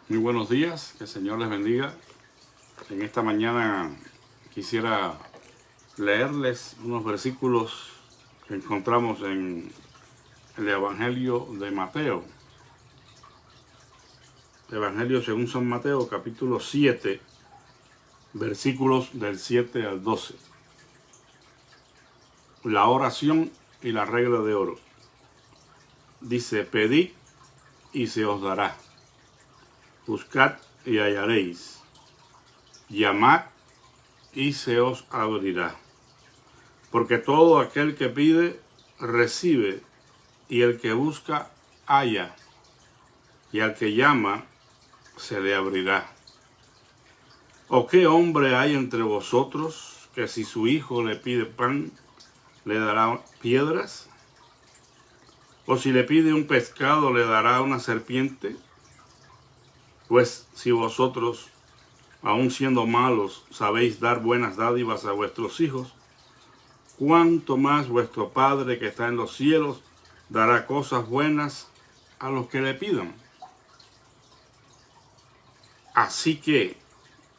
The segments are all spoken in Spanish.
Muy buenos días, que el Señor les bendiga. En esta mañana quisiera leerles unos versículos que encontramos en el Evangelio de Mateo. Evangelio según San Mateo, capítulo 7, versículos del 7 al 12. La oración y la regla de oro. Dice: pedid y se os dará. Buscad y hallaréis. Llamad y se os abrirá. Porque todo aquel que pide, recibe, y el que busca, halla, y al que llama, se le abrirá. ¿O qué hombre hay entre vosotros que si su hijo le pide pan, le dará piedras? ¿O si le pide un pescado, le dará una serpiente? Pues si vosotros, aun siendo malos, sabéis dar buenas dádivas a vuestros hijos, cuánto más vuestro Padre que está en los cielos dará cosas buenas a los que le pidan. Así que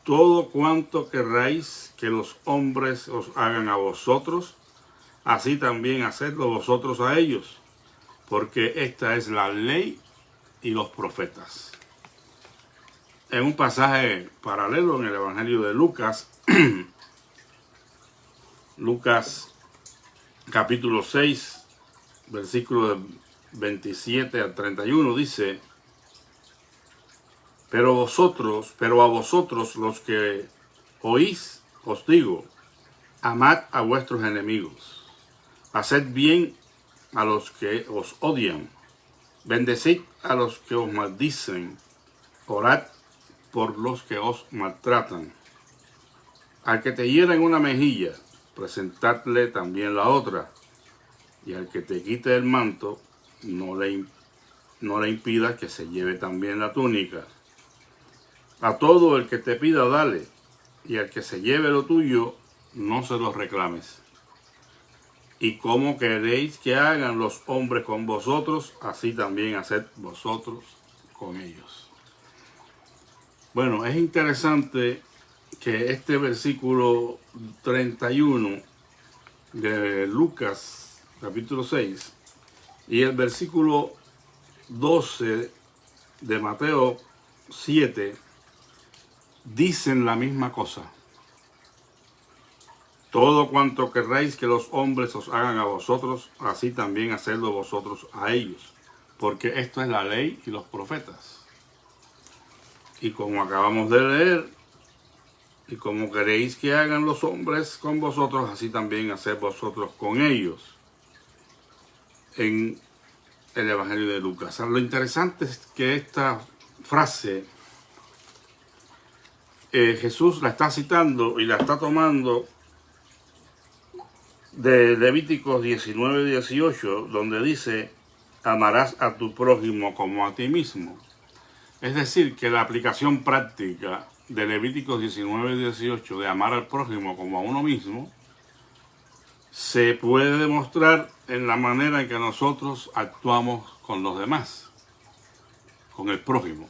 todo cuanto querráis que los hombres os hagan a vosotros, así también hacedlo vosotros a ellos, porque esta es la ley y los profetas. En un pasaje paralelo en el Evangelio de Lucas, Lucas capítulo 6, versículos 27 al 31, dice: Pero a vosotros los que oís, os digo, amad a vuestros enemigos, haced bien a los que os odian, bendecid a los que os maldicen, orad por los que os maltratan. Al que te hiera en una mejilla, presentadle también la otra, y al que te quite el manto, no le impidas que se lleve también la túnica. A todo el que te pida, dale, y al que se lleve lo tuyo, no se lo reclames. Y como queréis que hagan los hombres con vosotros, así también haced vosotros con ellos. Bueno, es interesante que este versículo 31 de Lucas, capítulo 6, y el versículo 12 de Mateo 7, dicen la misma cosa. Todo cuanto querráis que los hombres os hagan a vosotros, así también hacedlo vosotros a ellos, porque esto es la ley y los profetas. Y como acabamos de leer, y como queréis que hagan los hombres con vosotros, así también haced vosotros con ellos. En el Evangelio de Lucas. Lo interesante es que esta frase Jesús la está citando y la está tomando de Levíticos 19:18, donde dice: amarás a tu prójimo como a ti mismo. Es decir, que la aplicación práctica de Levíticos 19:18 de amar al prójimo como a uno mismo se puede demostrar en la manera en que nosotros actuamos con los demás, con el prójimo.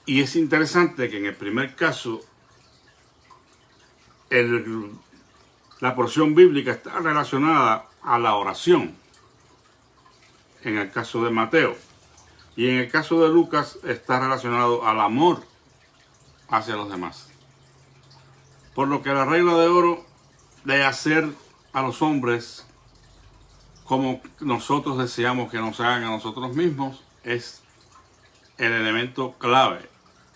Y es interesante que en el primer caso, la porción bíblica está relacionada a la oración, en el caso de Mateo. Y en el caso de Lucas está relacionado al amor hacia los demás. Por lo que la regla de oro de hacer a los hombres como nosotros deseamos que nos hagan a nosotros mismos es el elemento clave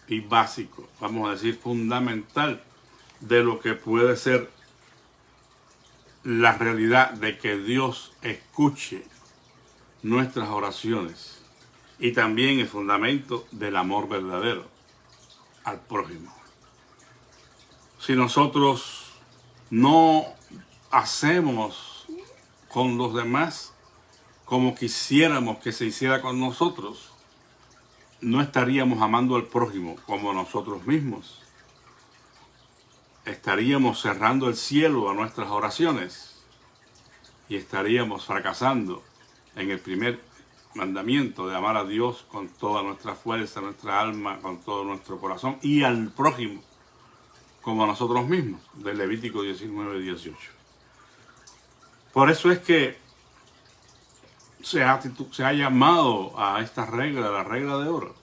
y básico, vamos a decir fundamental, de lo que puede ser la realidad de que Dios escuche nuestras oraciones, y también el fundamento del amor verdadero al prójimo. Si nosotros no hacemos con los demás como quisiéramos que se hiciera con nosotros, no estaríamos amando al prójimo como nosotros mismos. Estaríamos cerrando el cielo a nuestras oraciones y estaríamos fracasando en el primer mandamiento de amar a Dios con toda nuestra fuerza, nuestra alma, con todo nuestro corazón y al prójimo como a nosotros mismos, de Levítico 19:18. Por eso es que se ha llamado a esta regla la regla de oro,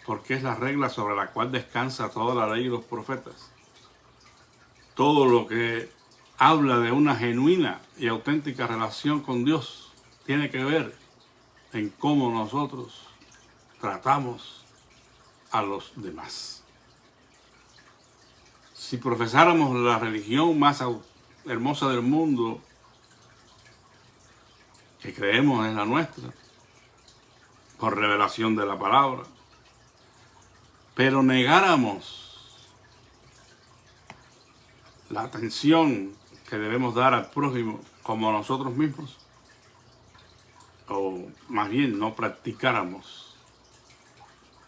porque es la regla sobre la cual descansa toda la ley y los profetas. Todo lo que habla de una genuina y auténtica relación con Dios tiene que ver en cómo nosotros tratamos a los demás. Si profesáramos la religión más hermosa del mundo, que creemos es la nuestra, por revelación de la palabra, pero negáramos la atención que debemos dar al prójimo como a nosotros mismos, o más bien no practicáramos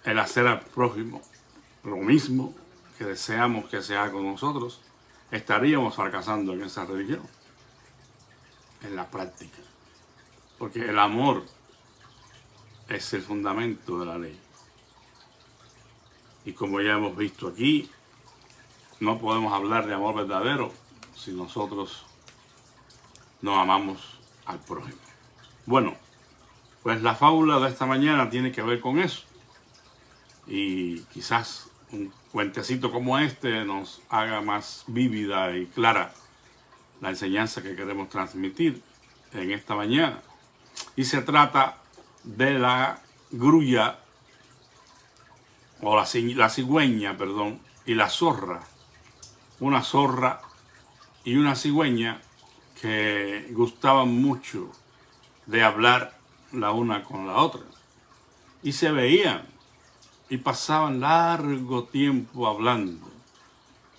el hacer al prójimo lo mismo que deseamos que se haga con nosotros, estaríamos fracasando en esa religión, en la práctica. Porque el amor es el fundamento de la ley. Y como ya hemos visto aquí, no podemos hablar de amor verdadero si nosotros no amamos al prójimo. Bueno, pues la fábula de esta mañana tiene que ver con eso. Y quizás un cuentecito como este nos haga más vívida y clara la enseñanza que queremos transmitir en esta mañana. Y se trata de la grulla, o la cigüeña, perdón, y la zorra. Una zorra y una cigüeña que gustaban mucho de hablar la una con la otra. Y se veían y pasaban largo tiempo hablando,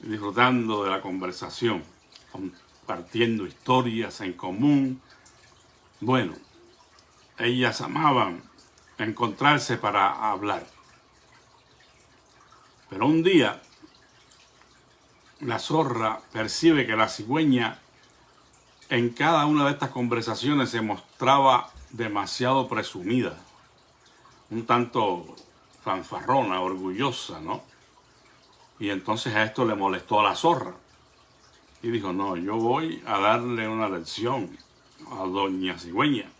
disfrutando de la conversación, compartiendo historias en común. Bueno, ellas amaban encontrarse para hablar. Pero un día, la zorra percibe que la cigüeña en cada una de estas conversaciones se mostraba demasiado presumida, un tanto fanfarrona, orgullosa, ¿no? Y entonces a esto le molestó a la zorra. Y dijo, no, yo voy a darle una lección a doña cigüeña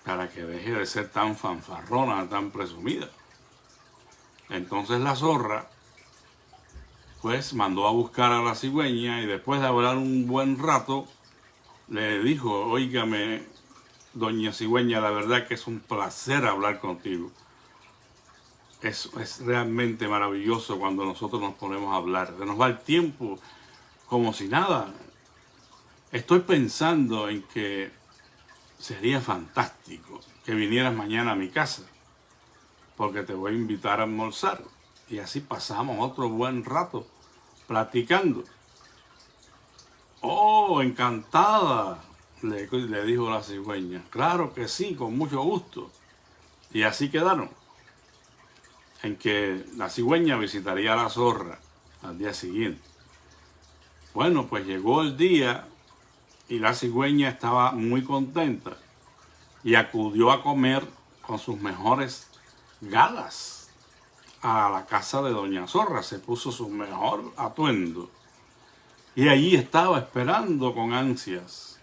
para que deje de ser tan fanfarrona, tan presumida. Entonces la zorra pues mandó a buscar a la cigüeña y después de hablar un buen rato le dijo, óigame, doña cigüeña, la verdad que es un placer hablar contigo. Es realmente maravilloso cuando nosotros nos ponemos a hablar. Se nos va el tiempo como si nada. Estoy pensando en que sería fantástico que vinieras mañana a mi casa, porque te voy a invitar a almorzar. Y así pasamos otro buen rato platicando. Oh, encantada, le dijo la cigüeña. Claro que sí, con mucho gusto. Y así quedaron, en que la cigüeña visitaría a la zorra al día siguiente. Bueno, pues llegó el día y la cigüeña estaba muy contenta y acudió a comer con sus mejores galas a la casa de doña Zorra. Se puso su mejor atuendo y allí estaba esperando con ansias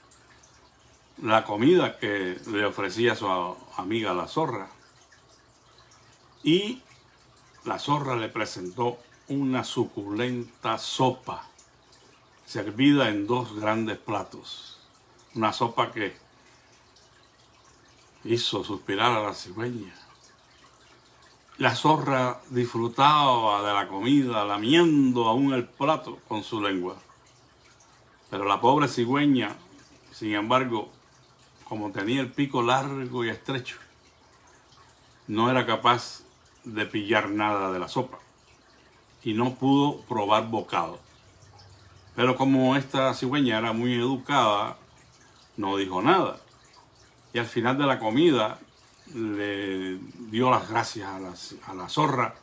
la comida que le ofrecía su amiga la zorra. Y la zorra le presentó una suculenta sopa servida en 2 grandes platos. Una sopa que hizo suspirar a la cigüeña. La zorra disfrutaba de la comida, lamiendo aún el plato con su lengua. Pero la pobre cigüeña, sin embargo, como tenía el pico largo y estrecho, no era capaz de pillar nada de la sopa y no pudo probar bocado. Pero como esta cigüeña era muy educada, no dijo nada. Y al final de la comida le dio las gracias a la zorra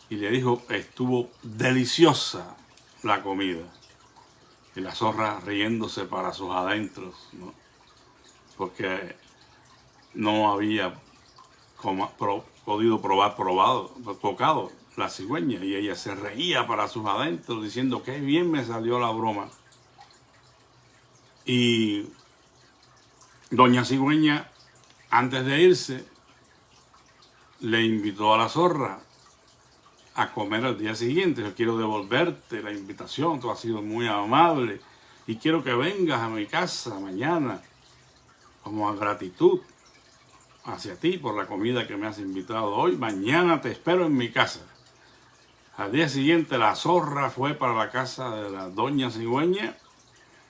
y le dijo, estuvo deliciosa la comida. Y la zorra riéndose para sus adentros, ¿no? Porque no había podido tocado la cigüeña, y ella se reía para sus adentros diciendo qué bien me salió la broma. Y doña Cigüeña, antes de irse, le invitó a la zorra a comer al día siguiente. Yo quiero devolverte la invitación, tú has sido muy amable y quiero que vengas a mi casa mañana como a gratitud hacia ti por la comida que me has invitado hoy. Mañana te espero en mi casa. Al día siguiente la zorra fue para la casa de la doña Cigüeña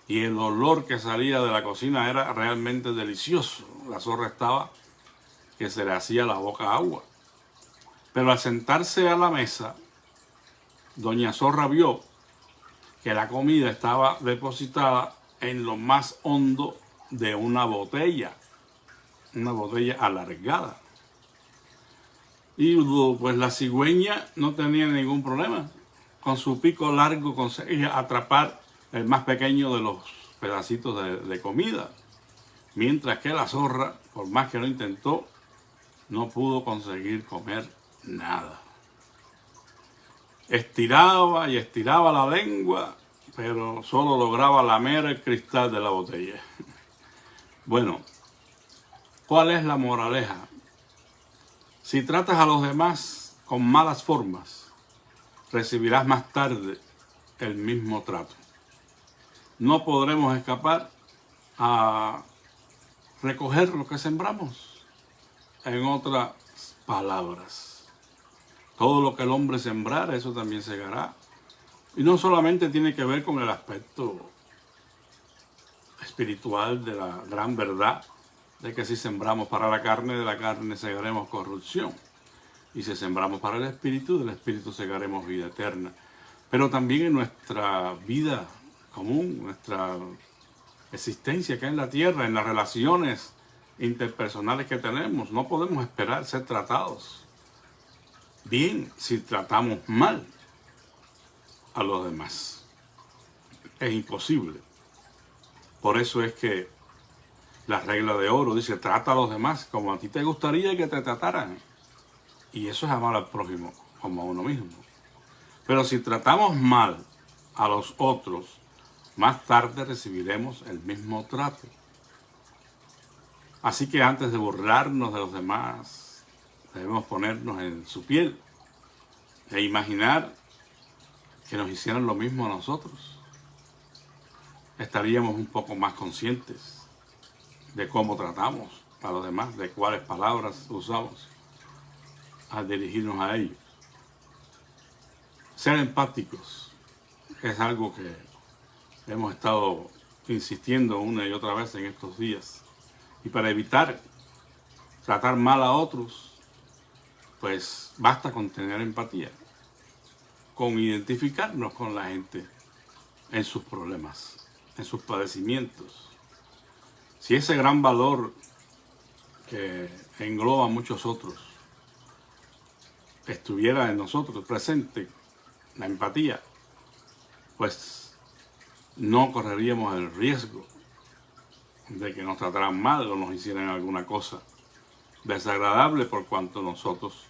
y el olor que salía de la cocina era realmente delicioso. La zorra estaba que se le hacía la boca agua. Pero al sentarse a la mesa, doña Zorra vio que la comida estaba depositada en lo más hondo de una botella alargada. Y pues la cigüeña no tenía ningún problema. Con su pico largo conseguía atrapar el más pequeño de los pedacitos de comida. Mientras que la zorra, por más que lo intentó, no pudo conseguir comer nada. Estiraba y estiraba la lengua, pero solo lograba lamer el cristal de la botella. Bueno, ¿cuál es la moraleja? Si tratas a los demás con malas formas, recibirás más tarde el mismo trato. No podremos escapar a recoger lo que sembramos. En otras palabras, todo lo que el hombre sembrara, eso también segará. Y no solamente tiene que ver con el aspecto espiritual de la gran verdad de que si sembramos para la carne, de la carne segaremos corrupción. Y si sembramos para el espíritu, del espíritu segaremos vida eterna. Pero también en nuestra vida común, nuestra existencia acá en la tierra, en las relaciones interpersonales que tenemos, no podemos esperar ser tratados bien si tratamos mal a los demás. Es imposible. Por eso es que la regla de oro dice, trata a los demás como a ti te gustaría que te trataran. Y eso es amar al prójimo como a uno mismo. Pero si tratamos mal a los otros, más tarde recibiremos el mismo trato. Así que antes de burlarnos de los demás, debemos ponernos en su piel e imaginar que nos hicieran lo mismo a nosotros. Estaríamos un poco más conscientes de cómo tratamos a los demás, de cuáles palabras usamos al dirigirnos a ellos. Ser empáticos es algo que hemos estado insistiendo una y otra vez en estos días. Y para evitar tratar mal a otros, pues basta con tener empatía, con identificarnos con la gente en sus problemas, en sus padecimientos. Si ese gran valor que engloba a muchos otros estuviera en nosotros presente, la empatía, pues no correríamos el riesgo de que nos trataran mal o nos hicieran alguna cosa desagradable, por cuanto nosotros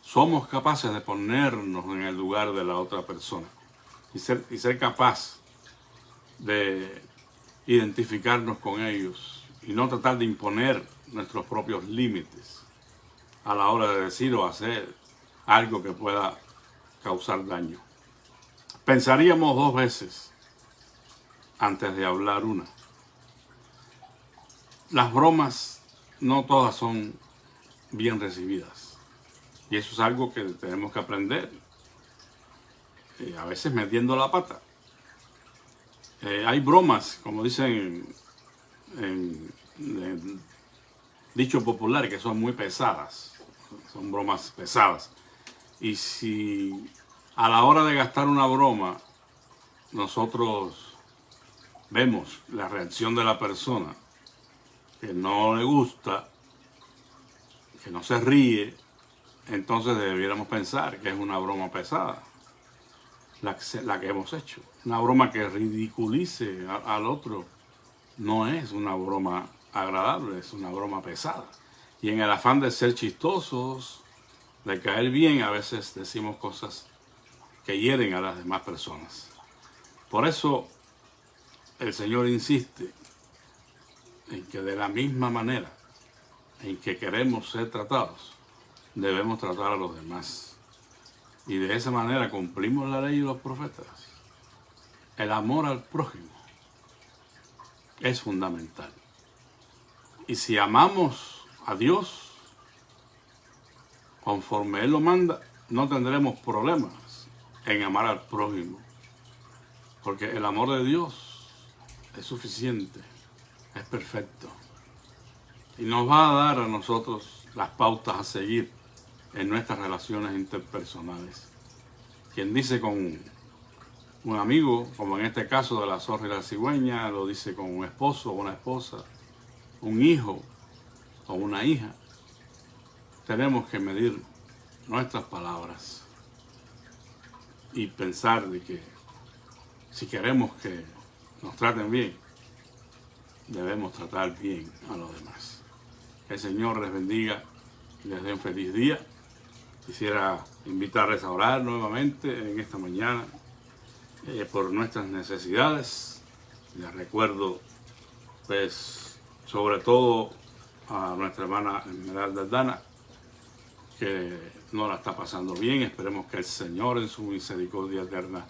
somos capaces de ponernos en el lugar de la otra persona y ser capaz de identificarnos con ellos y no tratar de imponer nuestros propios límites a la hora de decir o hacer algo que pueda causar daño. Pensaríamos dos veces antes de hablar una. Las bromas no todas son bien recibidas. Y eso es algo que tenemos que aprender. A veces metiendo la pata. Hay bromas, como dicen en dicho popular, que son muy pesadas. Son bromas pesadas. Y si a la hora de gastar una broma nosotros vemos la reacción de la persona, que no le gusta, que no se ríe, entonces debiéramos pensar que es una broma pesada la que hemos hecho. Una broma que ridiculice al otro no es una broma agradable, es una broma pesada. Y en el afán de ser chistosos, de caer bien, a veces decimos cosas que hieren a las demás personas. Por eso el Señor insiste en que de la misma manera en que queremos ser tratados, debemos tratar a los demás. Y de esa manera cumplimos la ley y los profetas. El amor al prójimo es fundamental. Y si amamos a Dios conforme Él lo manda, no tendremos problemas en amar al prójimo. Porque el amor de Dios es suficiente, es perfecto. Y nos va a dar a nosotros las pautas a seguir en nuestras relaciones interpersonales. Quien dice con un amigo, como en este caso de la zorra y la cigüeña, lo dice con un esposo o una esposa, un hijo o una hija. Tenemos que medir nuestras palabras y pensar de que si queremos que nos traten bien, debemos tratar bien a los demás. Que el Señor les bendiga y les dé un feliz día. Quisiera invitarles a orar nuevamente en esta mañana por nuestras necesidades. Les recuerdo, pues, sobre todo a nuestra hermana Esmeralda Aldana, que no la está pasando bien. Esperemos que el Señor en su misericordia eterna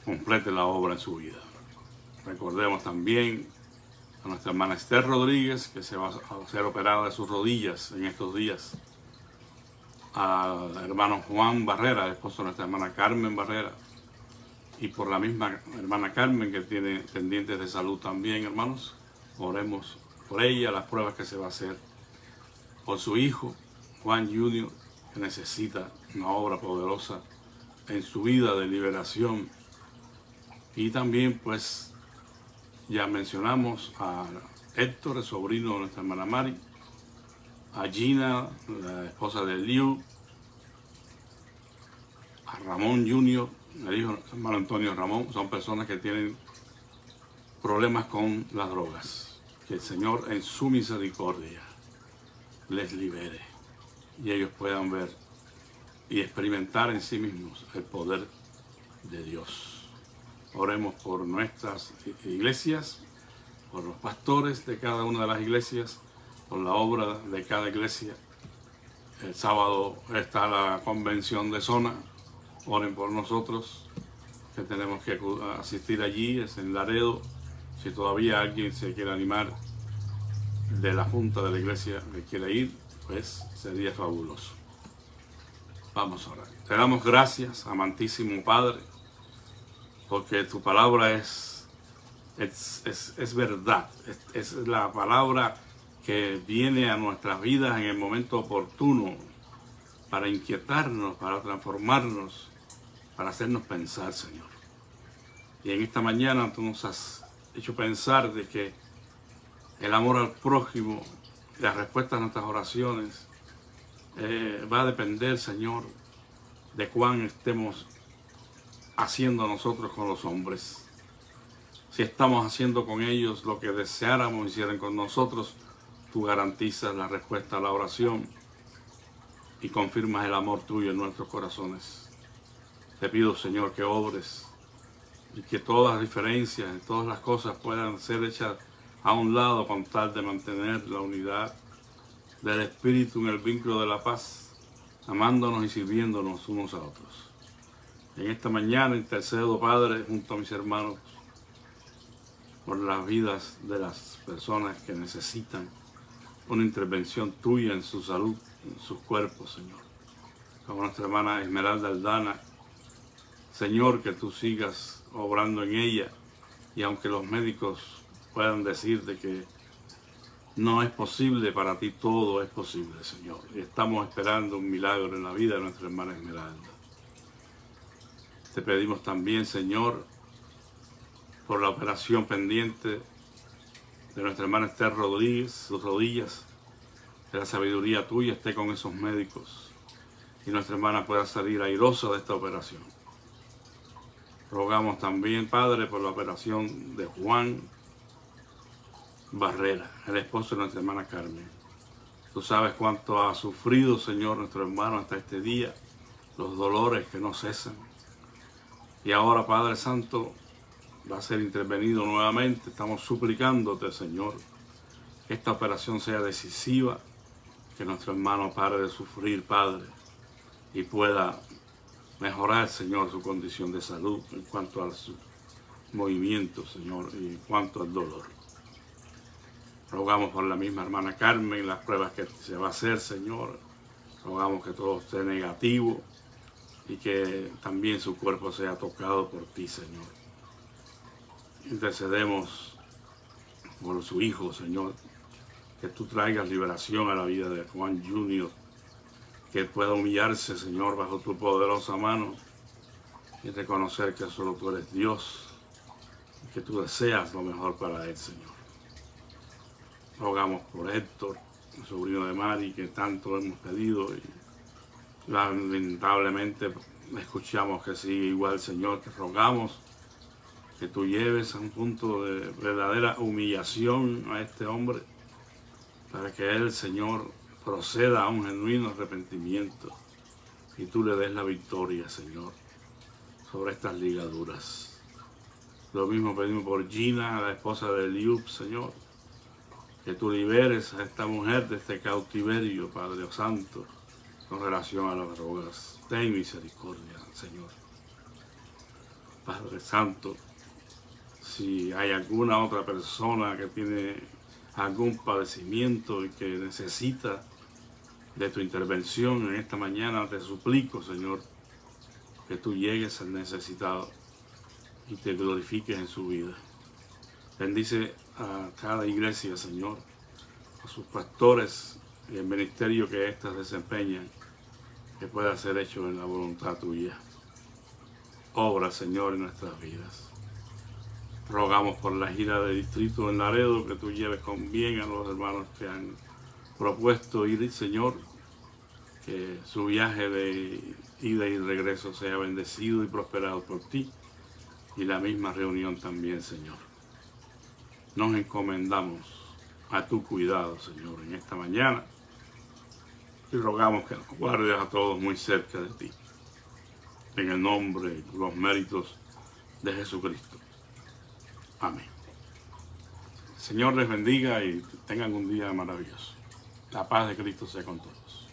complete la obra en su vida. Recordemos también a nuestra hermana Esther Rodríguez, que se va a ser operada de sus rodillas en estos días. Al hermano Juan Barrera, esposo de nuestra hermana Carmen Barrera. Y por la misma hermana Carmen, que tiene pendientes de salud también, hermanos. Oremos por ella, las pruebas que se va a hacer. Por su hijo, Juan Junior, que necesita una obra poderosa en su vida de liberación. Y también, pues, ya mencionamos a Héctor, el sobrino de nuestra hermana Mari, a Gina, la esposa de Liu, a Ramón Junior, el hijo de nuestro hermano Antonio Ramón. Son personas que tienen problemas con las drogas. Que el Señor en su misericordia les libere y ellos puedan ver y experimentar en sí mismos el poder de Dios. Oremos por nuestras iglesias, por los pastores de cada una de las iglesias, por la obra de cada iglesia. El sábado está la convención de zona. Oren por nosotros, que tenemos que asistir allí, es en Laredo. Si todavía alguien se quiere animar de la junta de la iglesia que quiere ir, pues sería fabuloso. Vamos a orar. Te damos gracias, amantísimo Padre, porque tu palabra es verdad, es la palabra que viene a nuestras vidas en el momento oportuno para inquietarnos, para transformarnos, para hacernos pensar, Señor. Y en esta mañana tú nos has hecho pensar de que el amor al prójimo, la respuesta a nuestras oraciones, va a depender, Señor, de cuán estemos haciendo nosotros con los hombres. Si estamos haciendo con ellos lo que deseáramos hicieran con nosotros, tú garantizas la respuesta a la oración y confirmas el amor tuyo en nuestros corazones. Te pido, Señor, que obres y que todas las diferencias, todas las cosas puedan ser hechas a un lado con tal de mantener la unidad del Espíritu en el vínculo de la paz, amándonos y sirviéndonos unos a otros. En esta mañana intercedo, Padre, junto a mis hermanos, por las vidas de las personas que necesitan una intervención tuya en su salud, en sus cuerpos, Señor. Como nuestra hermana Esmeralda Aldana, Señor, que tú sigas obrando en ella, y aunque los médicos puedan decir de que no es posible, para ti todo es posible, Señor. Y estamos esperando un milagro en la vida de nuestra hermana Esmeralda. Te pedimos también, Señor, por la operación pendiente de nuestra hermana Esther Rodríguez, sus rodillas, que la sabiduría tuya esté con esos médicos y nuestra hermana pueda salir airosa de esta operación. Rogamos también, Padre, por la operación de Juan, Barrera, el esposo de nuestra hermana Carmen. Tú sabes cuánto ha sufrido, Señor, nuestro hermano hasta este día, los dolores que no cesan. Y ahora, Padre Santo, va a ser intervenido nuevamente. Estamos suplicándote, Señor, que esta operación sea decisiva, que nuestro hermano pare de sufrir, Padre, y pueda mejorar, Señor, su condición de salud en cuanto a su movimiento, Señor, y en cuanto al dolor. Rogamos por la misma hermana Carmen, las pruebas que se va a hacer, Señor. Rogamos que todo esté negativo y que también su cuerpo sea tocado por ti, Señor. Intercedemos por su hijo, Señor, que tú traigas liberación a la vida de Juan Junior, que pueda humillarse, Señor, bajo tu poderosa mano y reconocer que solo tú eres Dios y que tú deseas lo mejor para él, Señor. Rogamos por Héctor, el sobrino de Mari, que tanto hemos pedido y lamentablemente escuchamos que sigue igual, Señor. Te rogamos que tú lleves a un punto de verdadera humillación a este hombre para que él, Señor, proceda a un genuino arrepentimiento y tú le des la victoria, Señor, sobre estas ligaduras. Lo mismo pedimos por Gina, la esposa de Liub, Señor, que tú liberes a esta mujer de este cautiverio, Padre Santo, con relación a las drogas. Ten misericordia, Señor. Padre Santo, si hay alguna otra persona que tiene algún padecimiento y que necesita de tu intervención en esta mañana, te suplico, Señor, que tú llegues al necesitado y te glorifiques en su vida. Bendice a cada iglesia, Señor, a sus pastores y el ministerio que éstas desempeñan, que pueda ser hecho en la voluntad tuya. Obra, Señor, en nuestras vidas. Rogamos por la gira de distrito en Laredo, que tú lleves con bien a los hermanos que han propuesto ir, Señor, que su viaje de ida y regreso sea bendecido y prosperado por ti, y la misma reunión también, Señor. Nos encomendamos a tu cuidado, Señor, en esta mañana, y rogamos que nos guardes a todos muy cerca de ti, en el nombre y los méritos de Jesucristo. Amén. Señor les bendiga y tengan un día maravilloso. La paz de Cristo sea con todos.